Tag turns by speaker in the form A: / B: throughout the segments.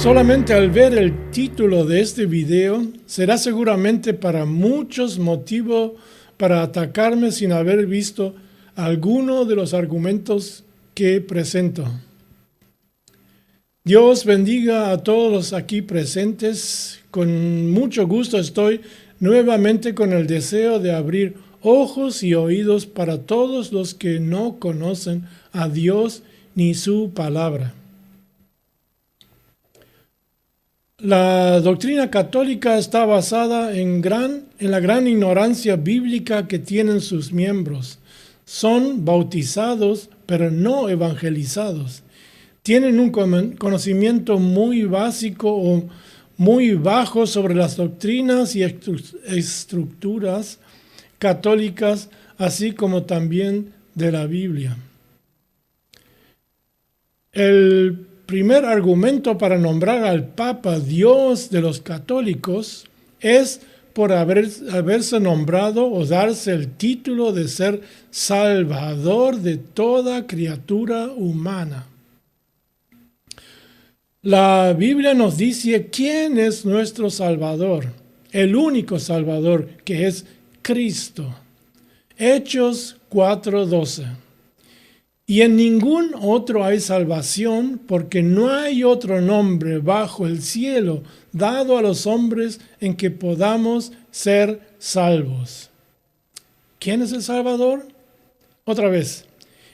A: Solamente al ver el título de este video, será seguramente para muchos motivo para atacarme sin haber visto alguno de los argumentos que presento. Dios bendiga a todos los aquí presentes. Con mucho gusto estoy nuevamente con el deseo de abrir ojos y oídos para todos los que no conocen a Dios ni su palabra. La doctrina católica está basada en la gran ignorancia bíblica que tienen sus miembros. Son bautizados, pero no evangelizados. Tienen un conocimiento muy básico o muy bajo sobre las doctrinas y estructuras católicas, así como también de la Biblia. El primer argumento para nombrar al Papa Dios de los católicos es por haberse nombrado o darse el título de ser Salvador de toda criatura humana. La Biblia nos dice quién es nuestro Salvador, el único Salvador, que es Cristo. Hechos 4:12. Y en ningún otro hay salvación, porque no hay otro nombre bajo el cielo dado a los hombres en que podamos ser salvos. ¿Quién es el Salvador? Otra vez.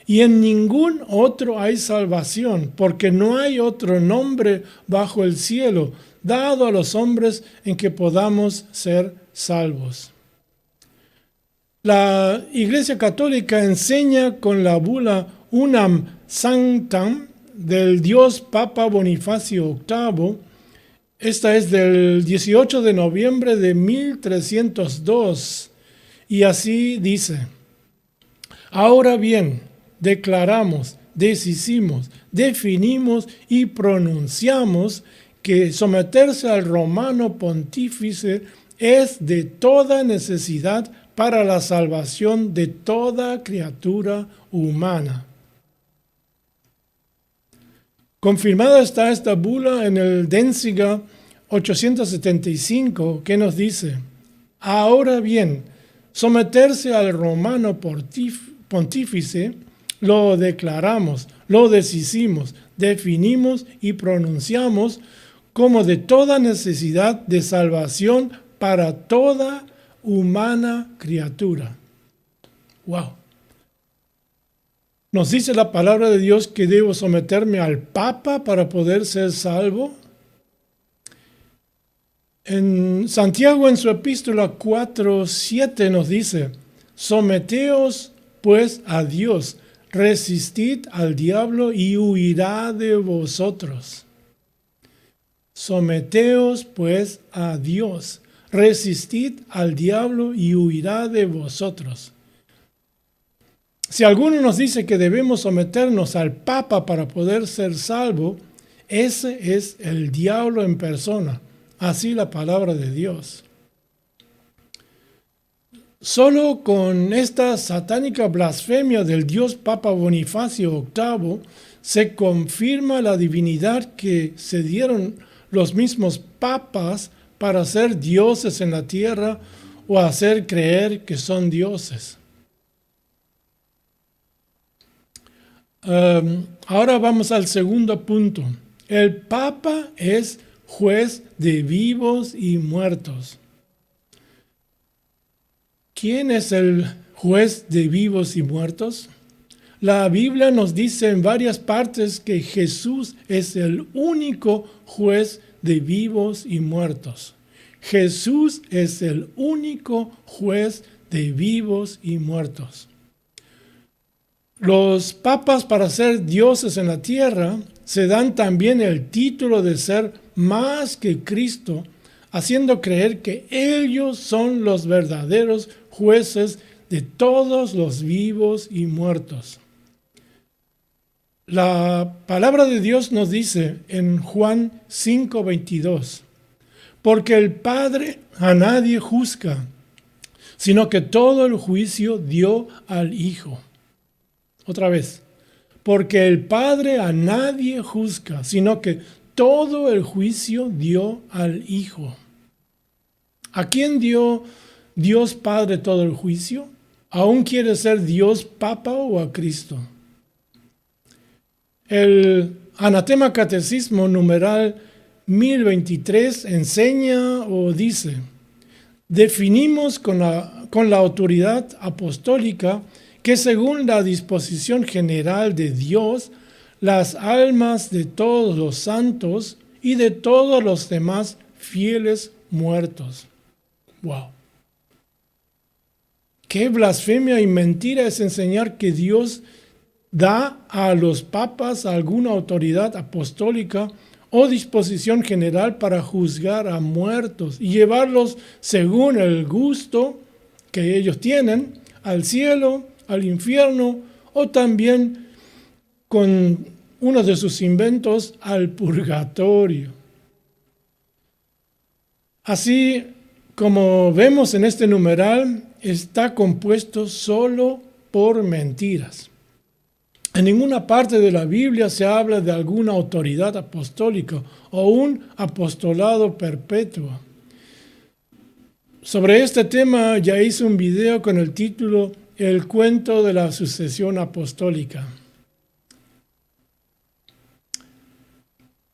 A: Y en ningún otro hay salvación, porque no hay otro nombre bajo el cielo dado a los hombres en que podamos ser salvos. La Iglesia Católica enseña con la bula Unam Sanctam del Dios Papa Bonifacio VIII. Esta es del 18 de noviembre de 1302 y así dice: ahora bien, declaramos, deshicimos, definimos y pronunciamos que someterse al romano pontífice es de toda necesidad para la salvación de toda criatura humana. Confirmada está esta bula en el Denzinger 875, que nos dice: ahora bien, someterse al romano pontífice lo declaramos, lo deshicimos, definimos y pronunciamos como de toda necesidad de salvación para toda humana criatura. ¡Wow! ¿Nos dice la palabra de Dios que debo someterme al Papa para poder ser salvo? En Santiago, en su epístola 4:7 nos dice: someteos pues a Dios, resistid al diablo y huirá de vosotros. Someteos pues a Dios, resistid al diablo y huirá de vosotros. Si alguno nos dice que debemos someternos al Papa para poder ser salvo, ese es el diablo en persona. Así la palabra de Dios. Solo con esta satánica blasfemia del Dios Papa Bonifacio VIII se confirma la divinidad que se dieron los mismos papas para ser dioses en la tierra o hacer creer que son dioses. Ahora vamos al segundo punto. El Papa es juez de vivos y muertos. ¿Quién es el juez de vivos y muertos? La Biblia nos dice en varias partes que Jesús es el único juez de vivos y muertos. Jesús es el único juez de vivos y muertos. Los papas, para ser dioses en la tierra, se dan también el título de ser más que Cristo, haciendo creer que ellos son los verdaderos jueces de todos los vivos y muertos. La palabra de Dios nos dice en Juan 5:22, porque el Padre a nadie juzga, sino que todo el juicio dio al Hijo. Otra vez, porque el Padre a nadie juzga, sino que todo el juicio dio al Hijo. ¿A quién dio Dios Padre todo el juicio? ¿Aún quiere ser Dios Papa o a Cristo? El Anatema Catecismo numeral 1023 enseña o dice: definimos con la autoridad apostólica que según la disposición general de Dios, las almas de todos los santos y de todos los demás fieles muertos. ¡Wow! Qué blasfemia y mentira es enseñar que Dios da a los papas alguna autoridad apostólica o disposición general para juzgar a muertos y llevarlos según el gusto que ellos tienen al cielo, al infierno o también con uno de sus inventos al purgatorio. Así como vemos en este numeral, está compuesto solo por mentiras. En ninguna parte de la Biblia se habla de alguna autoridad apostólica o un apostolado perpetuo. Sobre este tema ya hice un video con el título El cuento de la sucesión apostólica.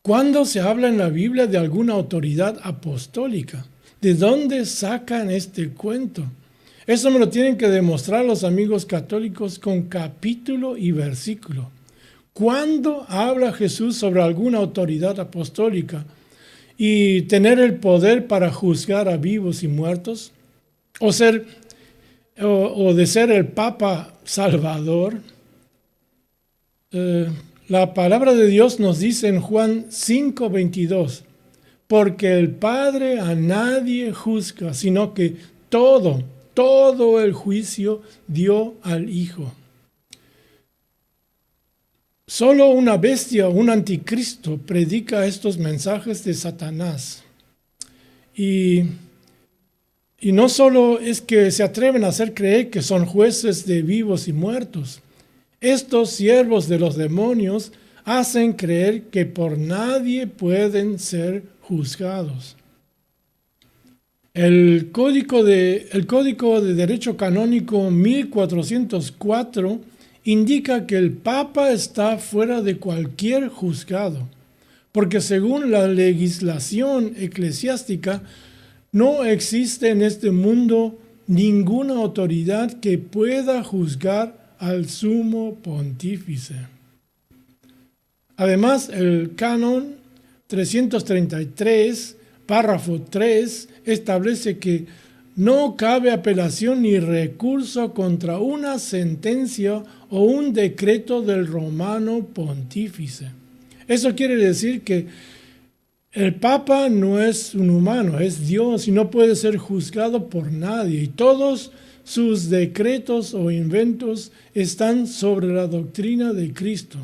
A: ¿Cuándo se habla en la Biblia de alguna autoridad apostólica? ¿De dónde sacan este cuento? Eso me lo tienen que demostrar los amigos católicos con capítulo y versículo. ¿Cuándo habla Jesús sobre alguna autoridad apostólica y tener el poder para juzgar a vivos y muertos? ¿O de ser el Papa Salvador? La palabra de Dios nos dice en Juan 5:22, porque el Padre a nadie juzga, sino que todo el juicio dio al Hijo. Solo una bestia, un anticristo, predica estos mensajes de Satanás. Y no solo es que se atreven a hacer creer que son jueces de vivos y muertos. Estos siervos de los demonios hacen creer que por nadie pueden ser juzgados. El Código de Derecho Canónico 1404 indica que el Papa está fuera de cualquier juzgado, porque según la legislación eclesiástica no existe en este mundo ninguna autoridad que pueda juzgar al sumo pontífice. Además, el canon 333, párrafo 3, establece que no cabe apelación ni recurso contra una sentencia o un decreto del romano pontífice. Eso quiere decir que el Papa no es un humano, es Dios y no puede ser juzgado por nadie. Y todos sus decretos o inventos están sobre la doctrina de Cristo.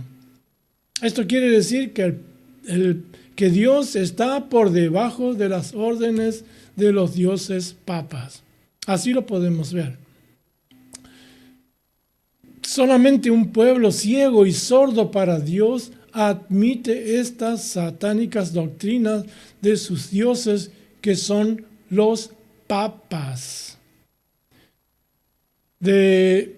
A: Esto quiere decir que Dios está por debajo de las órdenes de los dioses papas. Así lo podemos ver. Solamente un pueblo ciego y sordo para Dios admite estas satánicas doctrinas de sus dioses, que son los papas. De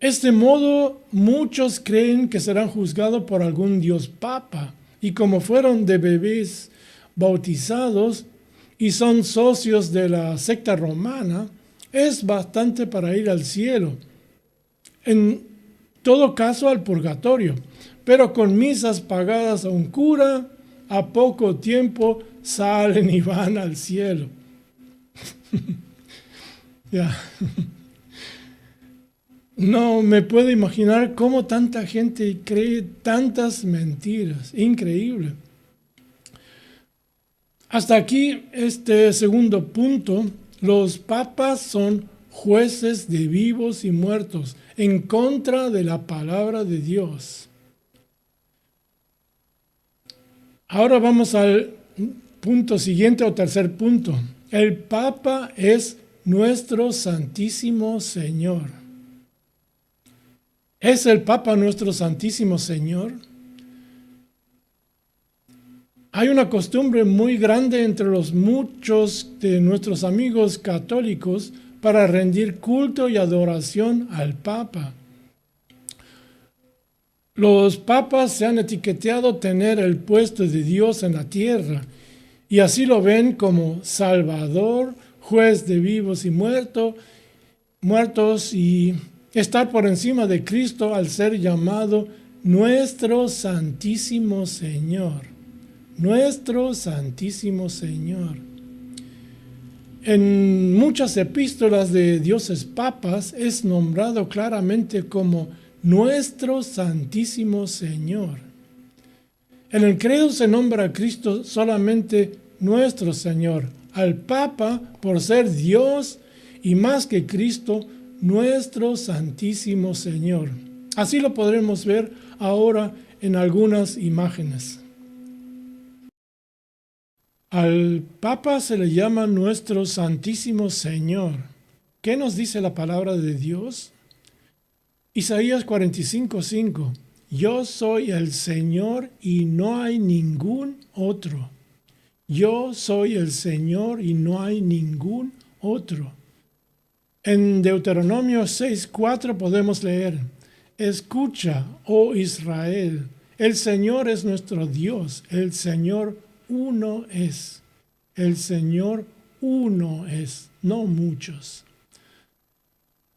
A: este modo, muchos creen que serán juzgados por algún dios papa, y como fueron de bebés bautizados y son socios de la secta romana, es bastante para ir al cielo. En todo caso, al purgatorio, pero con misas pagadas a un cura, a poco tiempo salen y van al cielo. Ya. No me puedo imaginar cómo tanta gente cree tantas mentiras. Increíble. Hasta aquí este segundo punto. Los papas son jueces de vivos y muertos en contra de la palabra de Dios. Ahora vamos al punto siguiente o tercer punto. El Papa es nuestro Santísimo Señor. ¿Es el Papa nuestro Santísimo Señor? Hay una costumbre muy grande entre los muchos de nuestros amigos católicos para rendir culto y adoración al Papa. Los papas se han etiquetado tener el puesto de Dios en la tierra y así lo ven como Salvador, juez de vivos y muertos y estar por encima de Cristo al ser llamado nuestro Santísimo Señor. Nuestro Santísimo Señor. En muchas epístolas de dioses papas es nombrado claramente como nuestro Santísimo Señor. En el credo se nombra a Cristo solamente nuestro Señor, al Papa por ser Dios y más que Cristo, nuestro Santísimo Señor. Así lo podremos ver ahora en algunas imágenes. Al Papa se le llama nuestro Santísimo Señor. ¿Qué nos dice la palabra de Dios? Isaías 45:5. Yo soy el Señor y no hay ningún otro. Yo soy el Señor y no hay ningún otro. En Deuteronomio 6:4 podemos leer: Escucha, oh Israel, el Señor es nuestro Dios, el Señor uno es. El Señor uno es, no muchos.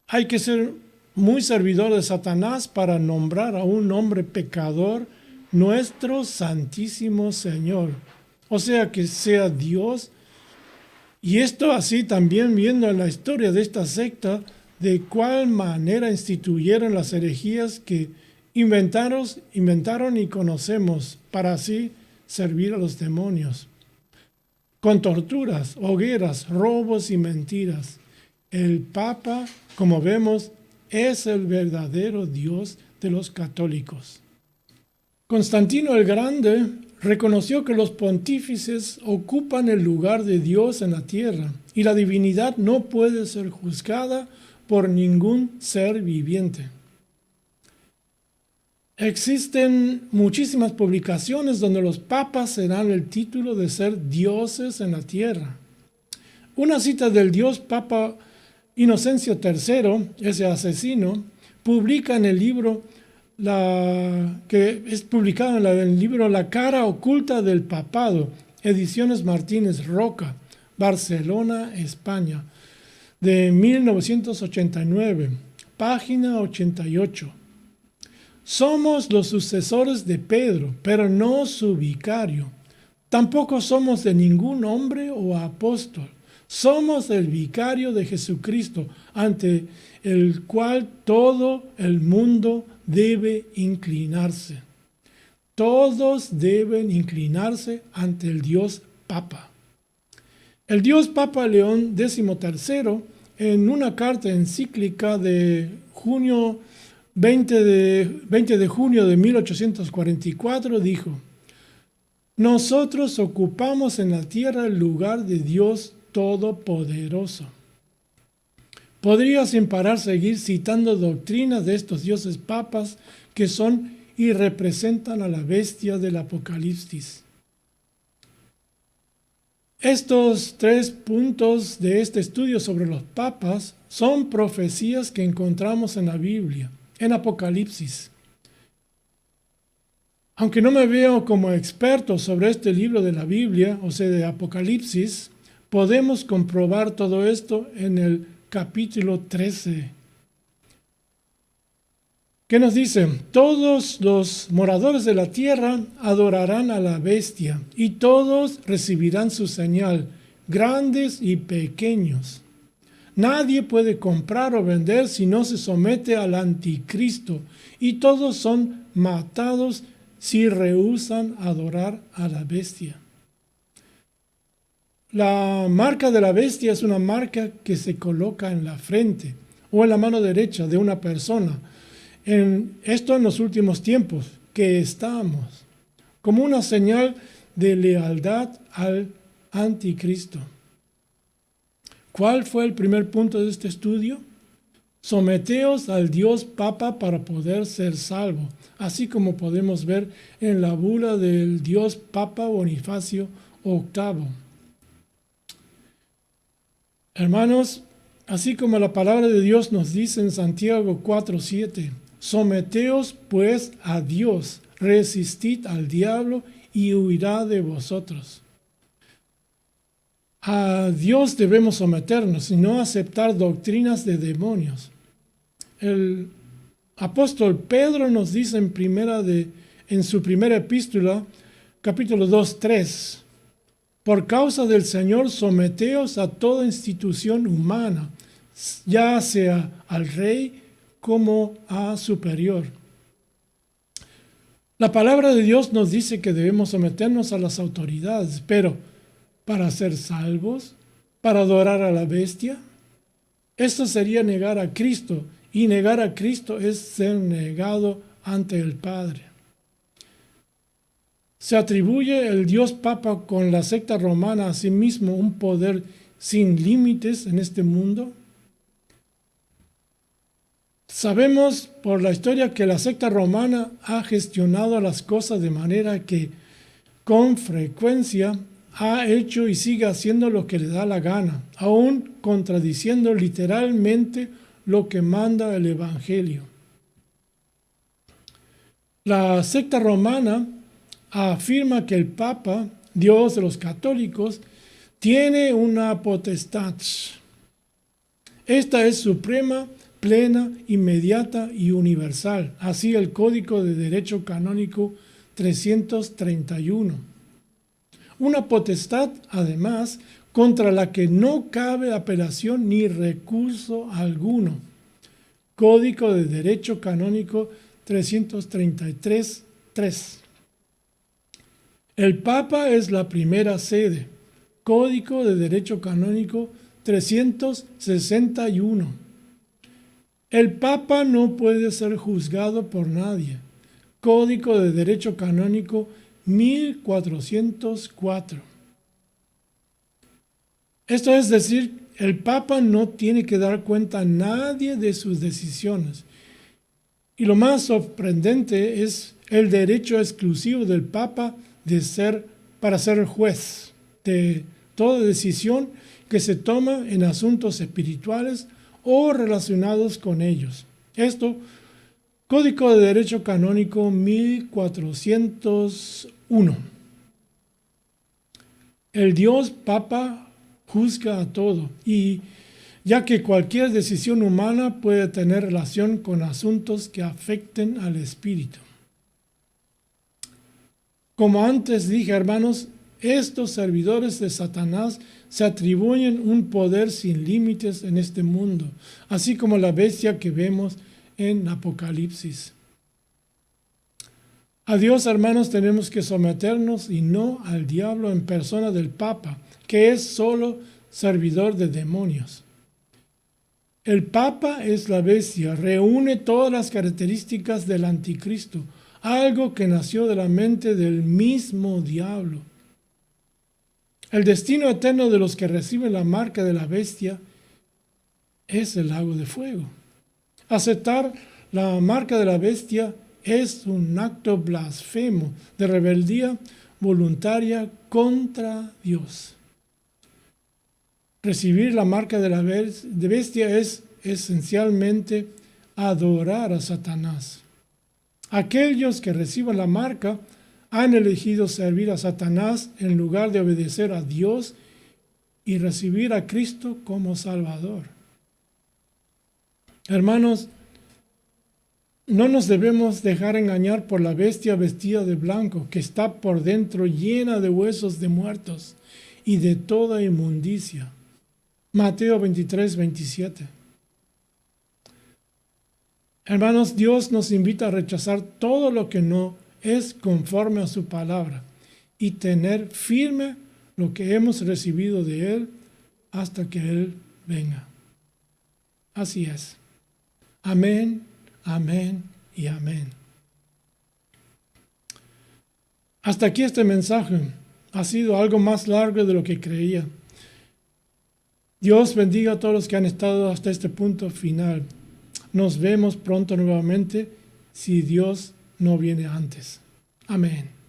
A: Hay que ser muy servidor de Satanás para nombrar a un hombre pecador nuestro Santísimo Señor. O sea, que sea Dios. Y esto así también viendo en la historia de esta secta, de cuál manera instituyeron las herejías que inventaron y conocemos para así servir a los demonios. Con torturas, hogueras, robos y mentiras. El Papa, como vemos, es el verdadero Dios de los católicos. Constantino el Grande reconoció que los pontífices ocupan el lugar de Dios en la tierra y la divinidad no puede ser juzgada por ningún ser viviente. Existen muchísimas publicaciones donde los papas se dan el título de ser dioses en la tierra. Una cita del dios Papa Inocencio III, ese asesino, publica en el libro que es publicado en el libro La cara oculta del papado, Ediciones Martínez Roca, Barcelona, España, de 1989, página 88. Somos los sucesores de Pedro, pero no su vicario. Tampoco somos de ningún hombre o apóstol. Somos el vicario de Jesucristo, ante el cual todo el mundo debe inclinarse. Todos deben inclinarse ante el Dios Papa. El Dios Papa León XIII, en una carta encíclica de 20 de junio de 1844, dijo: nosotros ocupamos en la tierra el lugar de Dios Todopoderoso. Podría sin parar seguir citando doctrinas de estos dioses papas que son y representan a la bestia del Apocalipsis. Estos 3 puntos de este estudio sobre los papas son profecías que encontramos en la Biblia, en Apocalipsis. Aunque no me veo como experto sobre este libro de la Biblia, o sea, de Apocalipsis, podemos comprobar todo esto en el capítulo 13. ¿Qué nos dice? Todos los moradores de la tierra adorarán a la bestia y todos recibirán su señal, grandes y pequeños. Nadie puede comprar o vender si no se somete al anticristo y todos son matados si rehúsan adorar a la bestia. La marca de la bestia es una marca que se coloca en la frente o en la mano derecha de una persona. Esto en los últimos tiempos que estamos, como una señal de lealtad al anticristo. ¿Cuál fue el primer punto de este estudio? Someteos al Dios Papa para poder ser salvo, así como podemos ver en la bula del Dios Papa Bonifacio VIII. Hermanos, así como la palabra de Dios nos dice en Santiago 4:7, someteos pues a Dios, resistid al diablo y huirá de vosotros. A Dios debemos someternos y no aceptar doctrinas de demonios. El apóstol Pedro nos dice en su primera epístola, capítulo 2:3, por causa del Señor someteos a toda institución humana, ya sea al rey como a superior. La palabra de Dios nos dice que debemos someternos a las autoridades, pero ¿para ser salvos? ¿Para adorar a la bestia? Esto sería negar a Cristo, y negar a Cristo es ser negado ante el Padre. ¿Se atribuye el Dios Papa con la secta romana a sí mismo un poder sin límites en este mundo? Sabemos por la historia que la secta romana ha gestionado las cosas de manera que con frecuencia ha hecho y sigue haciendo lo que le da la gana, aún contradiciendo literalmente lo que manda el Evangelio. La secta romana afirma que el Papa, Dios de los católicos, tiene una potestad. Esta es suprema, plena, inmediata y universal. Así el Código de Derecho Canónico 331. Una potestad, además, contra la que no cabe apelación ni recurso alguno. Código de Derecho Canónico 333.3. El Papa es la primera sede. Código de Derecho Canónico 361. El Papa no puede ser juzgado por nadie. Código de Derecho Canónico 1404. Esto es decir, el Papa no tiene que dar cuenta a nadie de sus decisiones. Y lo más sorprendente es el derecho exclusivo del Papa para ser juez de toda decisión que se toma en asuntos espirituales o relacionados con ellos. Esto, Código de Derecho Canónico 1401. El Dios Papa juzga a todo, y ya que cualquier decisión humana puede tener relación con asuntos que afecten al espíritu. Como antes dije, hermanos, estos servidores de Satanás se atribuyen un poder sin límites en este mundo, así como la bestia que vemos en Apocalipsis. A Dios, hermanos, tenemos que someternos y no al diablo en persona del Papa, que es solo servidor de demonios. El Papa es la bestia, reúne todas las características del anticristo, algo que nació de la mente del mismo diablo. El destino eterno de los que reciben la marca de la bestia es el lago de fuego. Aceptar la marca de la bestia es un acto blasfemo de rebeldía voluntaria contra Dios. Recibir la marca de la bestia es esencialmente adorar a Satanás. Aquellos que reciban la marca han elegido servir a Satanás en lugar de obedecer a Dios y recibir a Cristo como Salvador. Hermanos, no nos debemos dejar engañar por la bestia vestida de blanco, que está por dentro llena de huesos de muertos y de toda inmundicia. Mateo 23:27. Hermanos, Dios nos invita a rechazar todo lo que no es conforme a su palabra y tener firme lo que hemos recibido de Él hasta que Él venga. Así es. Amén, amén y amén. Hasta aquí este mensaje. Ha sido algo más largo de lo que creía. Dios bendiga a todos los que han estado hasta este punto final. Nos vemos pronto nuevamente si Dios no viene antes. Amén.